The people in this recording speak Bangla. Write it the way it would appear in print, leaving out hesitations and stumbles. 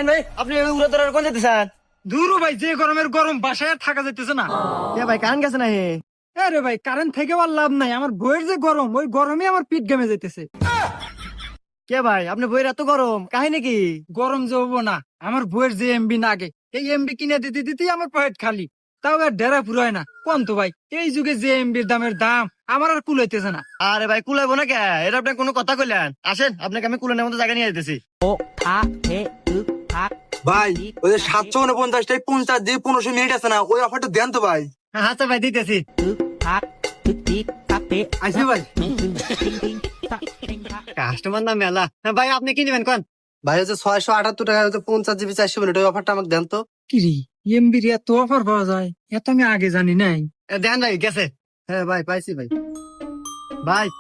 ভাই আপনি উড়াদৌড়ার কোন যেতেছেন? দূর ভাই, যে গরমের গরম, বাসায় আর থাকা যাইতেছে না। ভাই কারেন্ট গেছে না হে? আরে ভাই, কারেন্ট থেকে আর লাভ নাই, আমার বইয়ের যে গরম, ওই গরমে আমার পিঠ ঘেমে যাইতেছে। ভাই আপনি বইয়ের এত গরম কাহিনী কি? গরম যে হবো না, আমার বইয়ের যে এমবি লাগে, এই এমবি কিনে দিতে দিতেই আমার পকেট খালি, তাও আর ডেরা ফুরায় না। কোন তো ভাই, এই যুগে যে এমবির দাম আমার আর কুলাইতেছে না। আরে ভাই কুলাইবো না কে? এটা আপনি কোনো কথা কইলেন? আসেন আপনাকে আমি কুলানোর মতো জায়গা নিয়ে যেতেছি। ভাই ওই যে 749 50 দিয়ে 15 মিনিট আছে না, ওই অফারটা দেন তো ভাই। আচ্ছা ভাই দিতেছি। আইসি ভাই। কাস্টমার না মেলা। ভাই আপনি কি নেবেন কোন? ভাই হচ্ছে 678 টাকা, হচ্ছে 50 জিবি 400 মিনিট, ওই অফারটা আমাকে দেন তো। কিরি, এমবির এত অফার পাওয়া যায়, এত আমি আগে জানি নাই। দেন ভাই গেছে। হ্যাঁ ভাই, পাইছি ভাই। ভাই